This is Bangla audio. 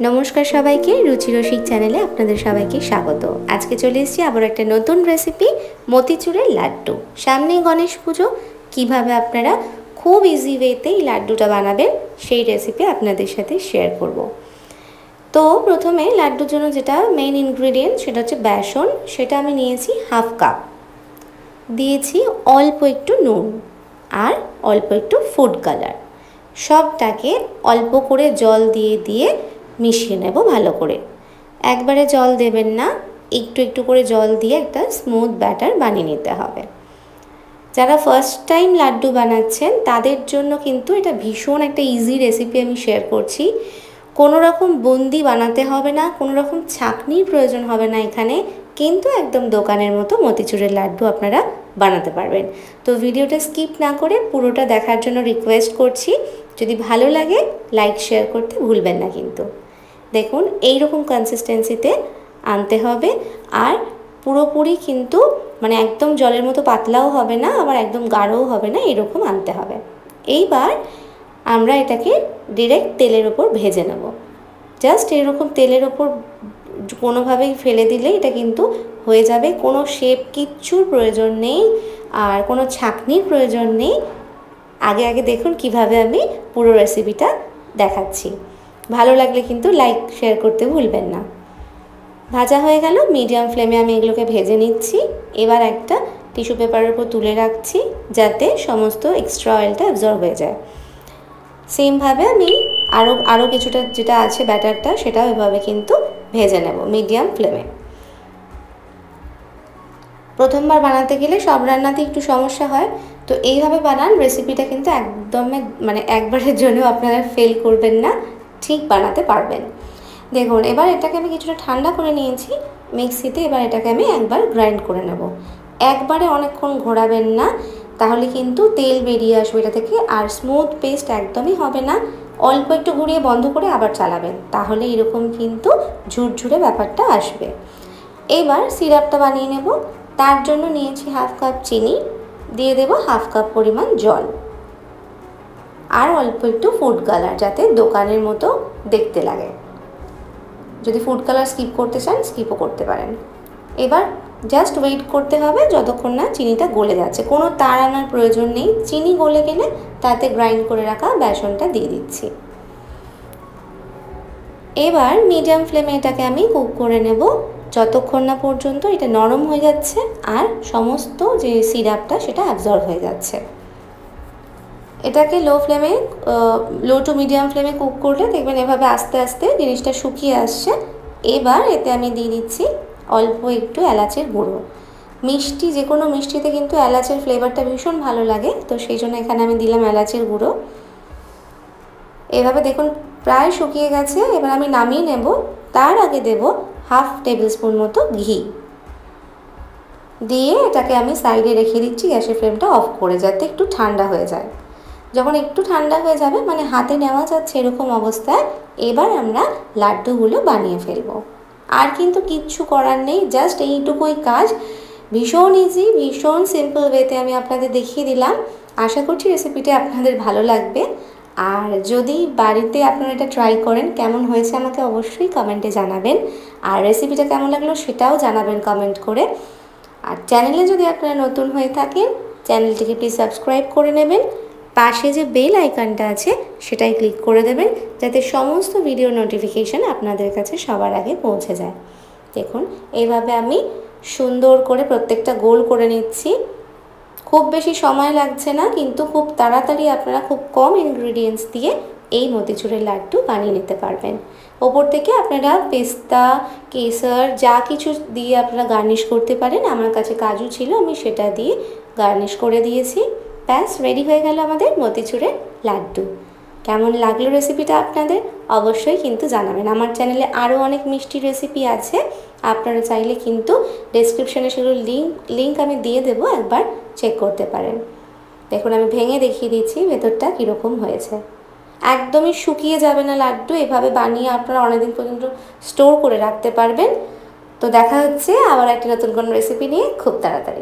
নমস্কার সবাইকে, রুচি রসিক চ্যানেলে আপনাদের সবাইকে স্বাগত। আজকে চলে এসেছি আবার একটা নতুন রেসিপি, মতিচুরের লাড্ডু। সামনেই গণেশ পুজো, কিভাবে আপনারা খুব ইজি ওয়েতে এই লাড্ডুটা বানাবেন সেই রেসিপি আপনাদের সাথে শেয়ার করব। তো প্রথমে লাড্ডুর জন্য যেটা মেইন ইনগ্রিডিয়েন্ট সেটা হচ্ছে বেসন। সেটা আমি নিয়েছি হাফ কাপ, দিয়েছি অল্প একটু নুন আর অল্প একটু ফুড কালার। সবটাকে অল্প করে জল দিয়ে দিয়ে মিশিয়ে নেব ভালো করে। একবারে জল দেবেন না, একটু একটু করে জল দিয়ে একটা স্মুথ ব্যাটার বানিয়ে নিতে হবে। যারা ফার্স্ট টাইম লাড্ডু বানাচ্ছেন তাদের জন্য কিন্তু এটা ভীষণ একটা ইজি রেসিপি আমি শেয়ার করছি। কোনো রকম বুন্দি বানাতে হবে না, কোনো রকম ছাঁকনির প্রয়োজন হবে না এখানে, কিন্তু একদম দোকানের মতো মতিচুরের লাড্ডু আপনারা বানাতে পারবেন। তো ভিডিওটা স্কিপ না করে পুরোটা দেখার জন্য রিকোয়েস্ট করছি। যদি ভালো লাগে লাইক শেয়ার করতে ভুলবেন না কিন্তু। দেখুন এই রকম কনসিস্টেন্সিতে আনতে হবে, আর পুরোপুরি কিন্তু মানে একদম জলের মতো পাতলাও হবে না, আবার একদম গাঢ়ও হবে না, এরকম আনতে হবে। এইবার আমরা এটাকে ডিরেক্ট তেলের ওপর ভেজে নেব। জাস্ট এরকম তেলের ওপর কোনোভাবেই ফেলে দিলে এটা কিন্তু হয়ে যাবে। কোনো শেপ কিচ্ছুর প্রয়োজন নেই, আর কোনো ছাঁকনির প্রয়োজন নেই। আগে আগে দেখুন কিভাবে আমি পুরো রেসিপিটা দেখাচ্ছি। ভালো লাগলে কিন্তু লাইক শেয়ার করতে ভুলবেন না। ভাজা হয়ে গেল, মিডিয়াম ফ্লেমে আমি এগুলোকে ভেজে নিচ্ছি। এবার একটা টিস্যু পেপারের উপর তুলে রাখছি যাতে সমস্ত এক্সট্রা অয়েলটা অ্যাবজর্ব হয়ে যায়। সেমভাবে আমি আরও কিছুটা যেটা আছে ব্যাটারটা সেটাও এভাবে কিন্তু ভেজে নেব মিডিয়াম ফ্লেমে। প্রথমবার বানাতে গেলে সব রান্নাতে একটু সমস্যা হয়, তো এইভাবে বানান। রেসিপিটা কিন্তু একদমই মানে একবারের জন্য আপনারা ফেল করবেন না, ঠিক বানাতে পারবেন। দেখুন এবার এটাকে আমি কিছুটা ঠান্ডা করে নিয়েছি মিক্সিতে। এবার এটাকে আমি একবার গ্রাইন্ড করে নেব। একবারে অনেকক্ষণ ঘোরাবেন না, তাহলে কিন্তু তেল বেরিয়ে আসবে এটা থেকে, আর স্মুথ পেস্ট একদমই হবে না। অল্প একটু ঘুরিয়ে বন্ধ করে আবার চালাবেন, তাহলে এরকম কিন্তু ঝুরঝুরে ব্যাপারটা আসবে। এবার সিরাপটা বানিয়ে নেব। তার জন্য নিয়েছি হাফ কাপ চিনি, দিয়ে দেব হাফ কাপ পরিমাণ জল, আর অল্প একটু ফুড কালার যাতে দোকানের মতো দেখতে লাগে। যদি ফুড কালার স্কিপ করতে চান স্কিপও করতে পারেন। এবার জাস্ট ওয়েট করতে হবে যতক্ষণ না চিনিটা গলে যাচ্ছে। কোনো তাড় আনার প্রয়োজন নেই। চিনি গলে গেলে তাতে গ্রাইন্ড করে রাখা বেসনটা দিয়ে দিচ্ছি। এবার মিডিয়াম ফ্লেমে এটাকে আমি কুক করে নেব যতক্ষণ না পর্যন্ত এটা নরম হয়ে যাচ্ছে আর সমস্ত যে সিরাপটা সেটা অ্যাবজর্ব হয়ে যাচ্ছে। এটাকে লো টু মিডিয়াম ফ্লেমে কুক করলে দেখবেন এভাবে আস্তে আস্তে জিনিসটা শুকিয়ে আসছে। এবার এতে আমি দিয়ে দিচ্ছি অল্প একটু এলাচের গুঁড়ো। মিষ্টি, যে কোনো মিষ্টিতে কিন্তু এলাচের ফ্লেভারটা ভীষণ ভালো লাগে, তো সেই জন্য এখানে আমি দিলাম এলাচের গুঁড়ো। এভাবে দেখুন প্রায় শুকিয়ে গেছে। এবার আমি নামিয়ে নেব। তার আগে দেব হাফ টেবিল স্পুন মতো ঘি, দিয়ে এটাকে আমি সাইডে রেখে দিচ্ছি গ্যাসের ফ্লেমটা অফ করে, যাতে একটু ঠান্ডা হয়ে যায়। যখন একটু ঠান্ডা হয়ে যাবে মানে হাতে নেওয়া যাচ্ছে এরকম অবস্থায়, এবার আমরা লাড্ডুগুলো বানিয়ে ফেলবো। আর কিন্তু কিচ্ছু করার নেই, জাস্ট এইটুকুই কাজ। ভীষণ ইজি, ভীষণ সিম্পল ওয়েতে আমি আপনাদের দেখিয়ে দিলাম। আশা করছি রেসিপিটা আপনাদের ভালো লাগবে। আর যদি বাড়িতে আপনারা এটা ট্রাই করেন, কেমন হয়েছে আমাকে অবশ্যই কমেন্টে জানাবেন। আর রেসিপিটা কেমন লাগলো সেটাও জানাবেন কমেন্ট করে। আর চ্যানেলে যদি আপনারা নতুন হয়ে থাকেন চ্যানেলটিকে প্লিজ সাবস্ক্রাইব করে নেবেন। পাশে যে বেল আইকনটা আছে সেটাই ক্লিক করে দেবেন, যাতে সমস্ত ভিডিও নোটিফিকেশান আপনাদের কাছে সবার আগে পৌঁছে যায়। দেখুন এইভাবে আমি সুন্দর করে প্রত্যেকটা গোল করে নিচ্ছি। খুব বেশি সময় লাগছে না, কিন্তু খুব তাড়াতাড়ি আপনারা খুব কম ইনগ্রিডিয়েন্টস দিয়ে এই মতিচুরের লাড্ডু বানিয়ে নিতে পারবেন। ওপর থেকে আপনারা পেস্তা, কেসর যা কিছু দিয়ে আপনারা গার্নিশ করতে পারেন। আমার কাছে কাজু ছিল, আমি সেটা দিয়ে গার্নিশ করে দিয়েছি। ব্যাস রেডি হয়ে গেল আমাদের মতিচুরের লাড্ডু। কেমন লাগলো রেসিপিটা আপনাদের অবশ্যই কিন্তু জানাবেন। আমার চ্যানেলে আরও অনেক মিষ্টি রেসিপি আছে, আপনারা চাইলে কিন্তু ডেসক্রিপশানে সেগুলো লিঙ্ক আমি দিয়ে দেবো, একবার চেক করতে পারেন। দেখুন আমি ভেঙে দেখিয়ে দিচ্ছি ভেতরটা কীরকম হয়েছে। একদমই শুকিয়ে যাবে না লাড্ডু, এভাবে বানিয়ে আপনারা অনেকদিন পর্যন্ত স্টোর করে রাখতে পারবেন। তো দেখা হচ্ছে আবার একটা নতুন কোনো রেসিপি নিয়ে খুব তাড়াতাড়ি।